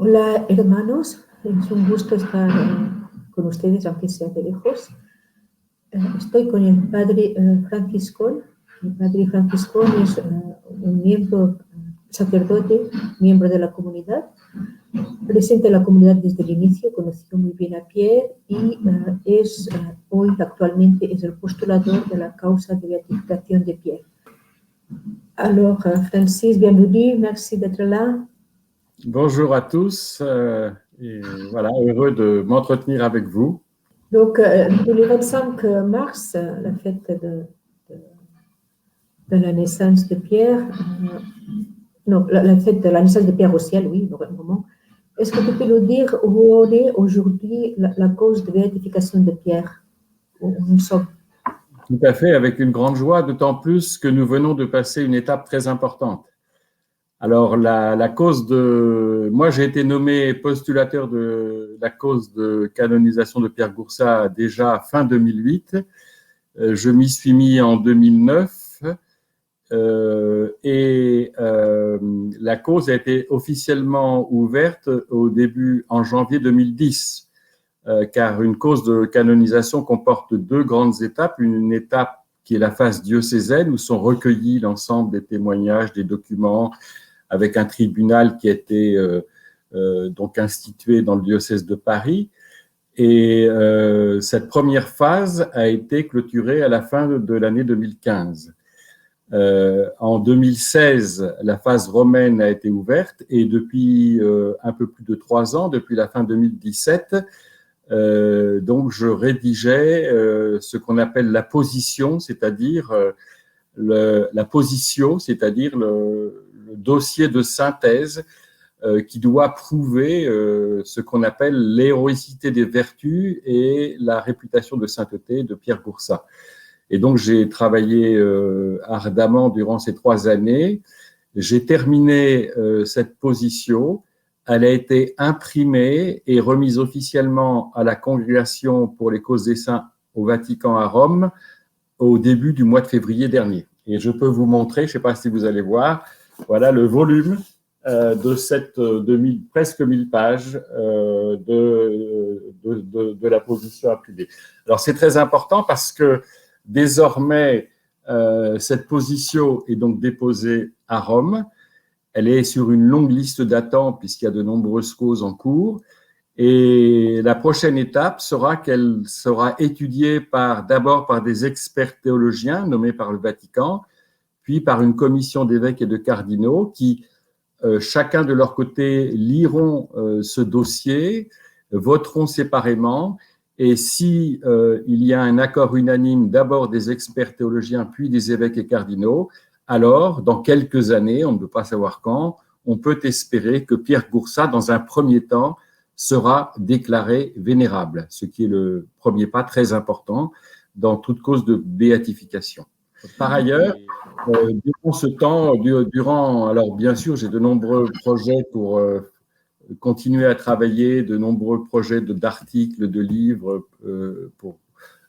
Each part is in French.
Hola, hermanos. Es un gusto estar con ustedes, aunque sea de lejos. Estoy con el padre Franciscón. El padre Franciscón es un miembro, sacerdote, miembro de la comunidad, presente en la comunidad desde el inicio, conoció muy bien a Pierre y hoy actualmente es el postulador de la causa de beatificación de Pierre. Alors, Francis, bienvenue, merci d'être là. Bonjour à tous, et voilà, heureux de m'entretenir avec vous. Donc, pour le 25 mars, la fête de la naissance de Pierre, non, la fête de la naissance de Pierre au ciel, oui, vraiment. Est-ce que tu peux nous dire où on est aujourd'hui, la cause de béatification de Pierre, où nous sommes? Tout à fait, avec une grande joie, d'autant plus que nous venons de passer une étape très importante. Alors, la cause de... Moi, j'ai été nommé postulateur de la cause de canonisation de Pierre Goursat déjà fin 2008. Je m'y suis mis en 2009 et la cause a été officiellement ouverte au début en janvier 2010, car une cause de canonisation comporte deux grandes étapes. Une étape qui est la phase diocésaine, où sont recueillis l'ensemble des témoignages, des documents, avec un tribunal qui a été donc institué dans le diocèse de Paris. Et cette première phase a été clôturée à la fin de l'année 2015. En 2016, la phase romaine a été ouverte et depuis un peu plus de 3 ans, depuis la fin 2017, donc je rédigeais ce qu'on appelle la position, c'est-à-dire la positio, c'est-à-dire le dossier de synthèse qui doit prouver ce qu'on appelle l'héroïcité des vertus et la réputation de sainteté de Pierre Goursat. Et donc, j'ai travaillé ardemment durant ces 3 années. J'ai terminé cette position. Elle a été imprimée et remise officiellement à la Congrégation pour les causes des saints au Vatican à Rome au début du mois de février dernier. Et je peux vous montrer, je ne sais pas si vous allez voir, voilà le volume de cette presque 1000 pages de la position imprimée. Alors, c'est très important parce que désormais, cette position est donc déposée à Rome. Elle est sur une longue liste d'attente puisqu'il y a de nombreuses causes en cours. Et la prochaine étape sera qu'elle sera étudiée d'abord par des experts théologiens nommés par le Vatican, puis par une commission d'évêques et de cardinaux qui, chacun de leur côté, liront ce dossier, voteront séparément. Et si il y a un accord unanime d'abord des experts théologiens, puis des évêques et cardinaux, alors, dans quelques années, on ne peut pas savoir quand, on peut espérer que Pierre Goursat, dans un premier temps, sera déclaré vénérable, ce qui est le premier pas très important dans toute cause de béatification. Par ailleurs, durant ce temps, alors bien sûr, j'ai de nombreux projets pour continuer à travailler, de nombreux projets d'articles, de livres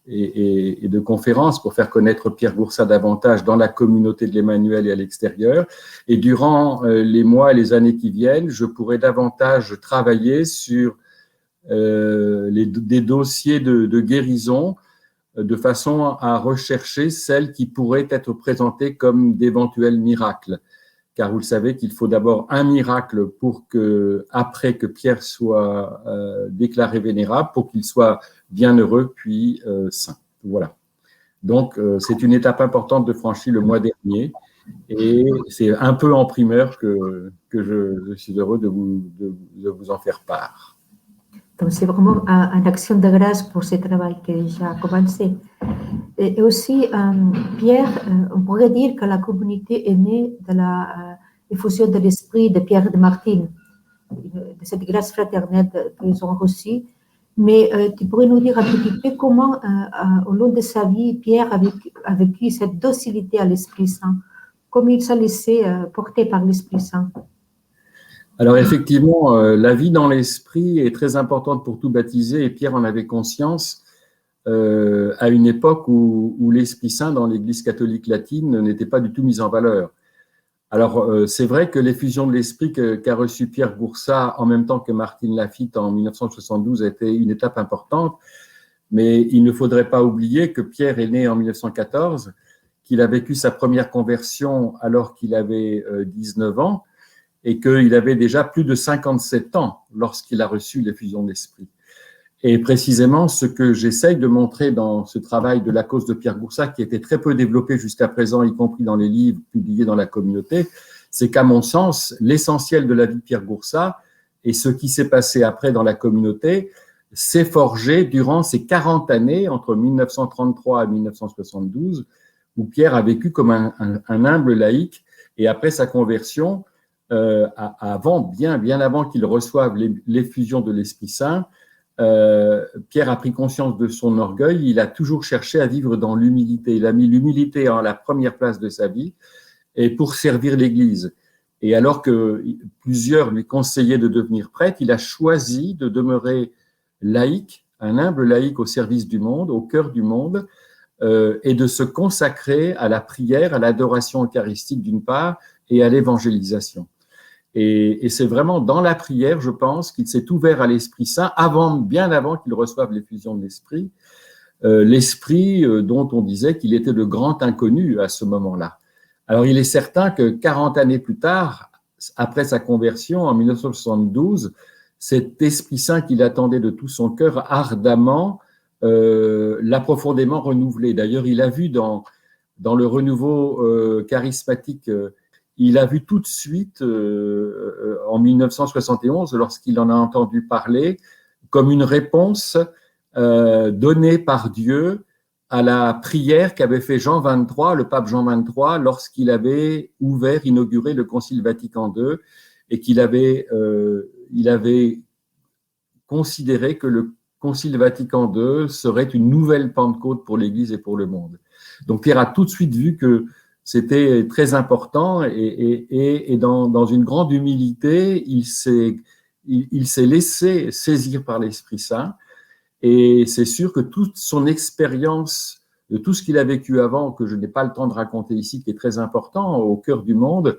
et de conférences pour faire connaître Pierre Goursat davantage dans la communauté de l'Emmanuel et à l'extérieur. Et durant les mois et les années qui viennent, je pourrai davantage travailler sur des dossiers de guérison de façon à rechercher celles qui pourraient être présentées comme d'éventuels miracles. Car vous le savez qu'il faut d'abord un miracle après que Pierre soit déclaré vénérable, pour qu'il soit bienheureux puis saint. Voilà. Donc, c'est une étape importante de franchir le mois dernier et c'est un peu en primeur que je suis heureux de vous en faire part. Donc, c'est vraiment une action de grâce pour ce travail qui a déjà commencé. Et aussi, Pierre, on pourrait dire que la communauté est née de la effusion de l'esprit de Pierre de Martine, de cette grâce fraternelle qu'ils ont reçue. Mais tu pourrais nous dire un petit peu comment, au long de sa vie, Pierre a vécu cette docilité à l'Esprit Saint, comment il s'est laissé porter par l'Esprit Saint. Alors effectivement, la vie dans l'esprit est très importante pour tout baptisé et Pierre en avait conscience à une époque où l'Esprit Saint dans l'Église catholique latine n'était pas du tout mis en valeur. Alors, c'est vrai que l'effusion de l'esprit qu'a reçu Pierre Goursat en même temps que Martine Laffitte en 1972 a été une étape importante, mais il ne faudrait pas oublier que Pierre est né en 1914, qu'il a vécu sa première conversion alors qu'il avait 19 ans et qu'il avait déjà plus de 57 ans lorsqu'il a reçu l'effusion de l'esprit. Et précisément, ce que j'essaye de montrer dans ce travail de la cause de Pierre Goursat, qui était très peu développé jusqu'à présent, y compris dans les livres publiés dans la communauté, c'est qu'à mon sens, l'essentiel de la vie de Pierre Goursat et ce qui s'est passé après dans la communauté s'est forgé durant ces 40 années, entre 1933 et 1972, où Pierre a vécu comme un humble laïc, et après sa conversion, bien avant qu'il reçoive l'effusion de l'Esprit Saint, Pierre a pris conscience de son orgueil, il a toujours cherché à vivre dans l'humilité. Il a mis l'humilité en la première place de sa vie et pour servir l'Église. Et alors que plusieurs lui conseillaient de devenir prêtre, il a choisi de demeurer laïque, un humble laïque au service du monde, au cœur du monde, et de se consacrer à la prière, à l'adoration eucharistique d'une part, et à l'évangélisation. Et c'est vraiment dans la prière, je pense, qu'il s'est ouvert à l'Esprit Saint, bien avant qu'il reçoive l'effusion de l'Esprit, l'Esprit dont on disait qu'il était le grand inconnu à ce moment-là. Alors, il est certain que 40 années plus tard, après sa conversion, en 1972, cet Esprit Saint qu'il attendait de tout son cœur ardemment, l'a profondément renouvelé. D'ailleurs, il a vu dans le renouveau charismatique, il a vu tout de suite, en 1971, lorsqu'il en a entendu parler, comme une réponse donnée par Dieu à la prière qu'avait fait Jean XXIII, le pape Jean XXIII, lorsqu'il avait inauguré le Concile Vatican II, et il avait considéré que le Concile Vatican II serait une nouvelle Pentecôte pour l'Église et pour le monde. Donc Pierre a tout de suite vu que c'était très important et dans une grande humilité, il s'est laissé saisir par l'Esprit Saint. Et c'est sûr que toute son expérience de tout ce qu'il a vécu avant, que je n'ai pas le temps de raconter ici, qui est très important, au cœur du monde,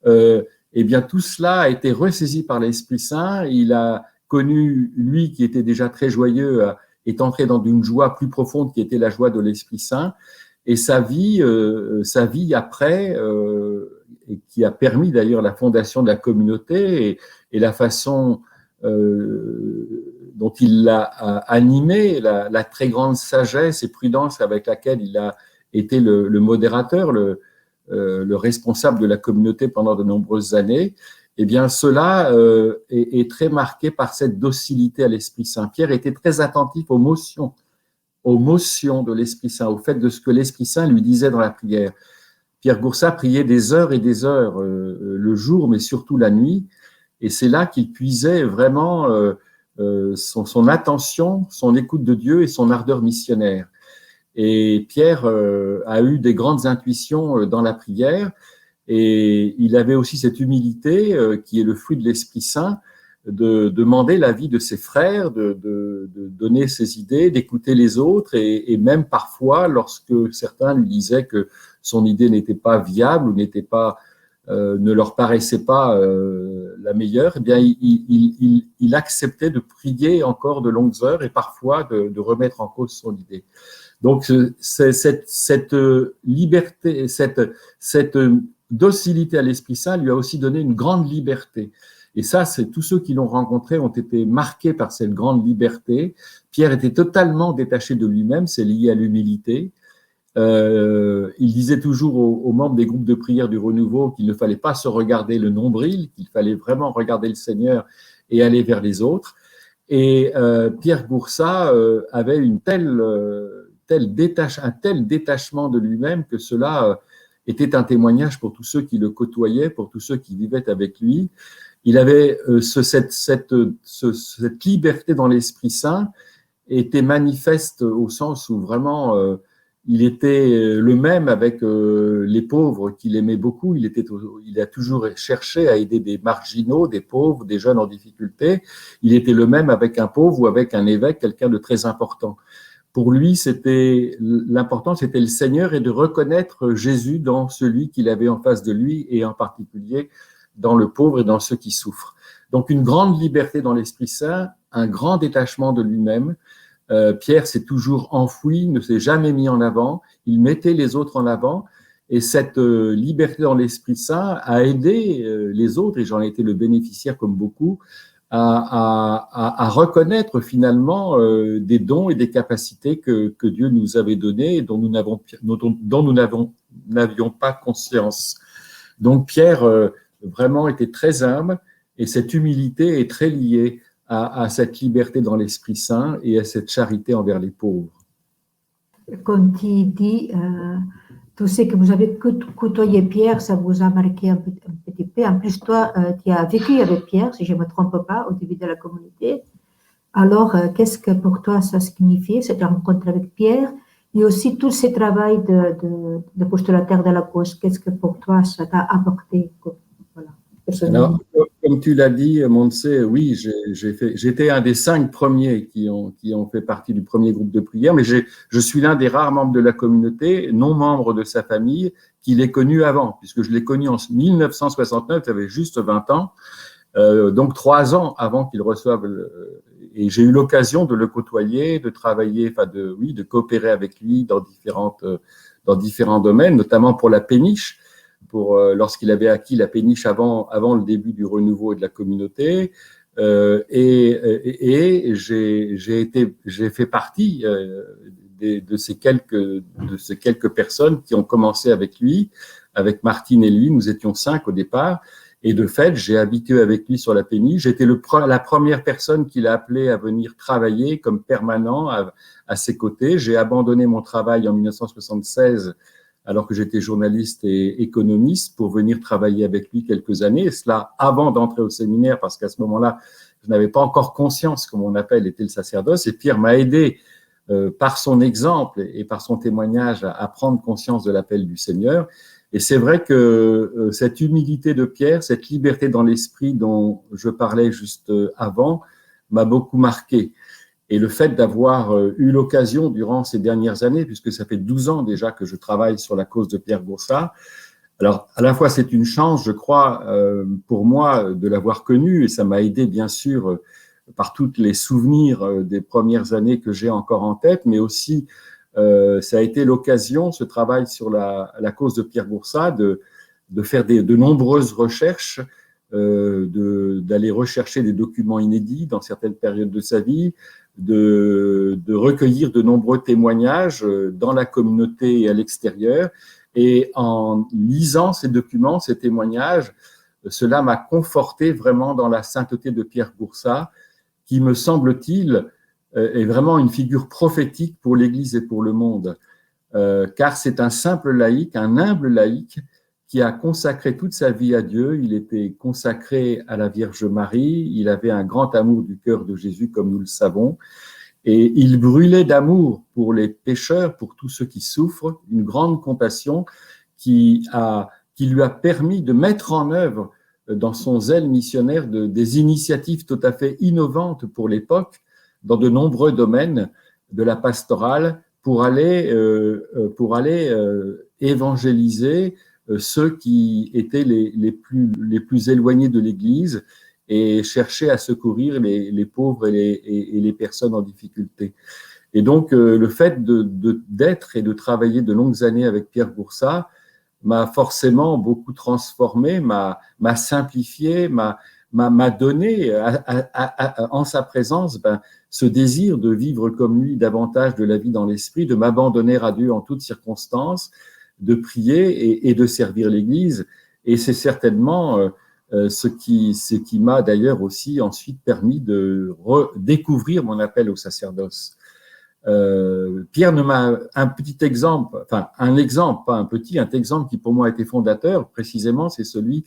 eh bien tout cela a été ressaisi par l'Esprit Saint. Il a connu, lui qui était déjà très joyeux, est entré dans une joie plus profonde qui était la joie de l'Esprit Saint. Et sa vie après, et qui a permis d'ailleurs la fondation de la communauté et la façon dont il l'a animé, la très grande sagesse et prudence avec laquelle il a été le modérateur, le responsable de la communauté pendant de nombreuses années, eh bien cela est très marqué par cette docilité à l'Esprit Saint. Pierre était très attentif aux motions de l'Esprit Saint, au fait de ce que l'Esprit Saint lui disait dans la prière. Pierre Goursat priait des heures et des heures le jour, mais surtout la nuit, et c'est là qu'il puisait vraiment son attention, son écoute de Dieu et son ardeur missionnaire. Et Pierre a eu des grandes intuitions dans la prière, et il avait aussi cette humilité qui est le fruit de l'Esprit Saint, de demander l'avis de ses frères, de donner ses idées, d'écouter les autres, et même parfois, lorsque certains lui disaient que son idée n'était pas viable ou ne leur paraissait pas la meilleure, eh bien, il acceptait de prier encore de longues heures et parfois de remettre en cause son idée. Donc, cette liberté, cette docilité à l'Esprit Saint lui a aussi donné une grande liberté. Et ça, tous ceux qui l'ont rencontré ont été marqués par cette grande liberté. Pierre était totalement détaché de lui-même, c'est lié à l'humilité. Il disait toujours aux membres des groupes de prière du Renouveau qu'il ne fallait pas se regarder le nombril, qu'il fallait vraiment regarder le Seigneur et aller vers les autres. Et Pierre Goursat avait un tel détachement de lui-même que cela était un témoignage pour tous ceux qui le côtoyaient, pour tous ceux qui vivaient avec lui. Il avait cette liberté dans l'Esprit Saint était manifeste au sens où vraiment il était le même avec les pauvres qu'il aimait beaucoup. Il a toujours cherché à aider des marginaux, des pauvres, des jeunes en difficulté. Il était le même avec un pauvre ou avec un évêque, quelqu'un de très important. Pour lui, l'important, c'était le Seigneur et de reconnaître Jésus dans celui qu'il avait en face de lui et en particulier dans le pauvre et dans ceux qui souffrent. Donc, une grande liberté dans l'Esprit Saint, un grand détachement de lui-même. Pierre s'est toujours enfoui, ne s'est jamais mis en avant. Il mettait les autres en avant. Et cette liberté dans l'Esprit Saint a aidé les autres, et j'en ai été le bénéficiaire comme beaucoup, à reconnaître finalement des dons et des capacités que Dieu nous avait donnés et dont nous n'avions pas conscience. Donc Pierre vraiment était très humble, et cette humilité est très liée à cette liberté dans l'Esprit Saint et à cette charité envers les pauvres. Quand il dit tout ce que vous avez côtoyé Pierre, ça vous a marqué un petit peu. En plus, toi, tu as vécu avec Pierre, si je ne me trompe pas, au début de la communauté. Alors, qu'est-ce que pour toi ça signifie, cette rencontre avec Pierre, et aussi tout ce travail de postulataire de la cause? Qu'est-ce que pour toi ça t'a apporté? Voilà, alors, comme tu l'as dit, Montse, oui, j'étais un des 5 premiers qui ont fait partie du premier groupe de prière, mais je suis l'un des rares membres de la communauté, non membre de sa famille, qui l'ait connu avant, puisque je l'ai connu en 1969, j'avais juste 20 ans, donc 3 ans avant qu'il reçoive, et j'ai eu l'occasion de le côtoyer, de travailler, de coopérer avec lui dans différents domaines, notamment pour la péniche, lorsqu'il avait acquis la péniche avant le début du renouveau et de la communauté, et j'ai fait partie de ces quelques personnes qui ont commencé avec lui, avec Martine et lui. Nous étions 5 au départ, et de fait, j'ai habité avec lui sur la péniche. J'étais la première personne qu'il a appelé à venir travailler comme permanent à ses côtés. J'ai abandonné mon travail en 1976 alors que j'étais journaliste et économiste, pour venir travailler avec lui quelques années, et cela avant d'entrer au séminaire, parce qu'à ce moment-là, je n'avais pas encore conscience que mon appel était le sacerdoce, et Pierre m'a aidé par son exemple et par son témoignage à prendre conscience de l'appel du Seigneur. Et c'est vrai que cette humilité de Pierre, cette liberté dans l'esprit dont je parlais juste avant, m'a beaucoup marqué. Et le fait d'avoir eu l'occasion durant ces dernières années, puisque ça fait 12 ans déjà que je travaille sur la cause de Pierre Goursat, alors à la fois c'est une chance, je crois, pour moi de l'avoir connu, et ça m'a aidé bien sûr par tous les souvenirs des premières années que j'ai encore en tête, mais aussi ça a été l'occasion, ce travail sur la cause de Pierre Goursat, de faire de nombreuses recherches, d'aller rechercher des documents inédits dans certaines périodes de sa vie, de recueillir de nombreux témoignages dans la communauté et à l'extérieur. Et en lisant ces documents, ces témoignages, cela m'a conforté vraiment dans la sainteté de Pierre Goursat, qui, me semble-t-il, est vraiment une figure prophétique pour l'Église et pour le monde, car c'est un simple laïc, un humble laïc, qui a consacré toute sa vie à Dieu. Il était consacré à la Vierge Marie, il avait un grand amour du cœur de Jésus, comme nous le savons, et il brûlait d'amour pour les pécheurs, pour tous ceux qui souffrent, une grande compassion qui lui a permis de mettre en œuvre, dans son zèle missionnaire, des initiatives tout à fait innovantes pour l'époque, dans de nombreux domaines de la pastorale, pour aller évangéliser ceux qui étaient les plus éloignés de l'Église, et chercher à secourir les pauvres et les personnes en difficulté. Et donc, le fait d'être et de travailler de longues années avec Pierre Goursat m'a forcément beaucoup transformé, m'a simplifié, m'a donné en sa présence ce désir de vivre comme lui davantage de la vie dans l'esprit, de m'abandonner à Dieu en toutes circonstances, de prier et de servir l'Église. Et c'est certainement ce qui m'a d'ailleurs aussi ensuite permis de redécouvrir mon appel au sacerdoce. Pierre un petit exemple, enfin un exemple, pas un petit, un exemple qui pour moi a été fondateur, précisément, c'est celui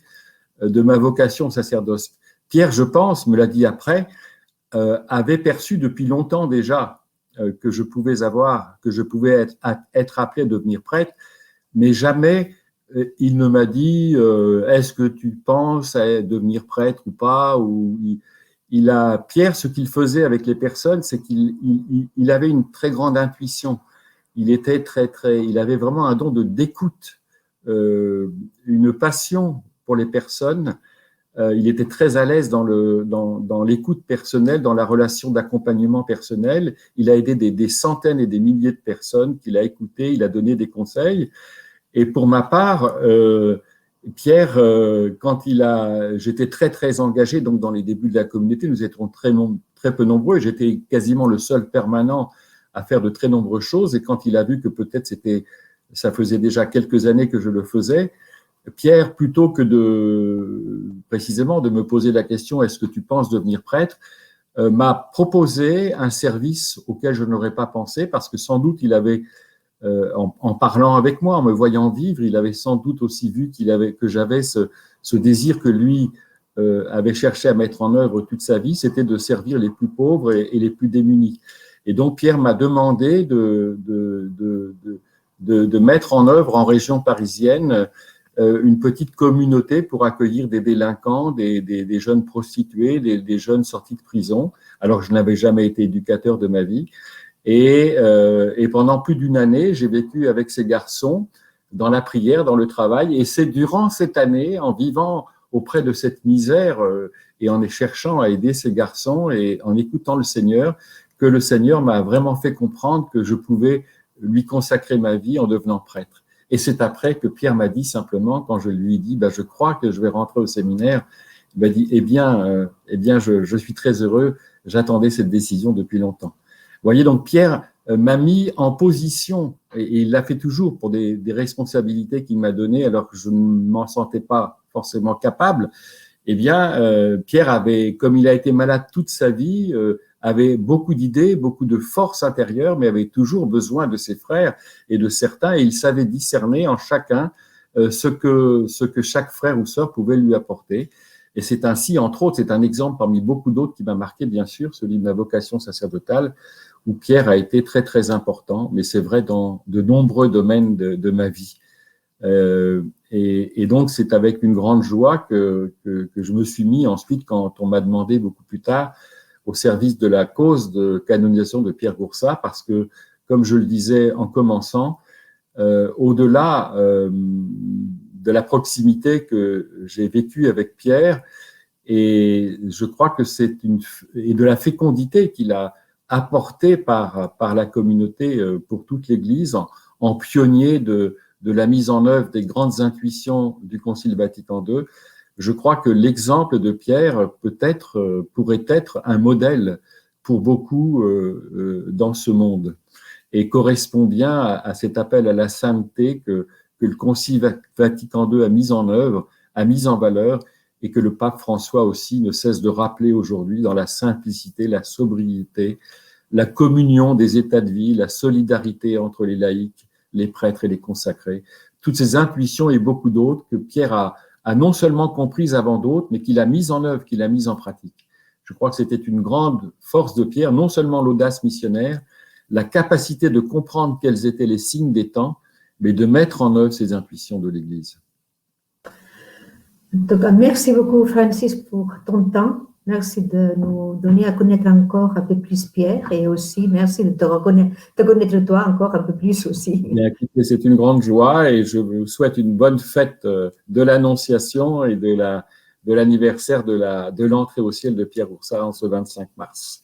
de ma vocation au sacerdoce. Pierre, je pense, me l'a dit après, avait perçu depuis longtemps déjà que je pouvais être appelé à devenir prêtre, mais jamais il ne m'a dit est-ce que tu penses à devenir prêtre ou pas, ou Pierre, ce qu'il faisait avec les personnes, c'est qu'il avait une très grande intuition. Il avait vraiment un don d'écoute, une passion pour les personnes. Il était très à l'aise dans l'écoute personnelle, dans la relation d'accompagnement personnel. Il a aidé des centaines et des milliers de personnes qu'il a écoutées, il a donné des conseils. Et pour ma part, Pierre, j'étais très engagé donc dans les débuts de la communauté, nous étions très peu nombreux, j'étais quasiment le seul permanent à faire de très nombreuses choses. Et quand il a vu que peut-être ça faisait déjà quelques années que je le faisais, Pierre, plutôt que précisément de me poser la question « Est-ce que tu penses devenir prêtre ?», m'a proposé un service auquel je n'aurais pas pensé parce que sans doute il avait, en parlant avec moi, en me voyant vivre, il avait sans doute aussi vu que j'avais ce désir que lui avait cherché à mettre en œuvre toute sa vie, c'était de servir les plus pauvres et les plus démunis. Et donc Pierre m'a demandé de mettre en œuvre en région parisienne une petite communauté pour accueillir des délinquants, des jeunes prostituées, des jeunes sortis de prison, alors que je n'avais jamais été éducateur de ma vie. Et pendant plus d'une année, j'ai vécu avec ces garçons dans la prière, dans le travail. Et c'est durant cette année, en vivant auprès de cette misère et en cherchant à aider ces garçons et en écoutant le Seigneur, que le Seigneur m'a vraiment fait comprendre que je pouvais lui consacrer ma vie en devenant prêtre. Et c'est après que Pierre m'a dit simplement, quand je lui ai dit « je crois que je vais rentrer au séminaire », il m'a dit « eh bien, je suis très heureux, j'attendais cette décision depuis longtemps ». Vous voyez, donc Pierre m'a mis en position, et il l'a fait toujours pour des responsabilités qu'il m'a données alors que je ne m'en sentais pas forcément capable. Eh bien, Pierre avait, comme il a été malade toute sa vie, avait beaucoup d'idées, beaucoup de force intérieure, mais avait toujours besoin de ses frères et de certains, et il savait discerner en chacun ce que chaque frère ou sœur pouvait lui apporter. Et c'est ainsi, entre autres, c'est un exemple parmi beaucoup d'autres qui m'a marqué, bien sûr, celui de ma vocation sacerdotale, où Pierre a été très important, mais c'est vrai dans de nombreux domaines de ma vie. Et donc, c'est avec une grande joie que je me suis mis ensuite, quand on m'a demandé beaucoup plus tard, au service de la cause de canonisation de Pierre Goursat, parce que, comme je le disais en commençant, au-delà de la proximité que j'ai vécue avec Pierre, et je crois que et de la fécondité qu'il a apportée par la communauté pour toute l'Église, en pionnier de la mise en œuvre des grandes intuitions du Concile Vatican II, je crois que l'exemple de Pierre pourrait être un modèle pour beaucoup dans ce monde et correspond bien à cet appel à la sainteté que le Concile Vatican II a mis en œuvre, a mis en valeur, et que le pape François aussi ne cesse de rappeler aujourd'hui dans la simplicité, la sobriété, la communion des états de vie, la solidarité entre les laïcs, les prêtres et les consacrés. Toutes ces intuitions et beaucoup d'autres que Pierre a non seulement comprises avant d'autres, mais qu'il a mises en œuvre, qu'il a mises en pratique. Je crois que c'était une grande force de Pierre, non seulement l'audace missionnaire, la capacité de comprendre quels étaient les signes des temps, mais de mettre en œuvre ces intuitions de l'Église. En tout cas, merci beaucoup, Francis, pour ton temps. Merci de nous donner à connaître encore un peu plus Pierre, et aussi merci de te connaître toi encore un peu plus aussi. C'est une grande joie, et je vous souhaite une bonne fête de l'Annonciation et de l'anniversaire de l'entrée au ciel de Pierre Goursat en ce 25 mars.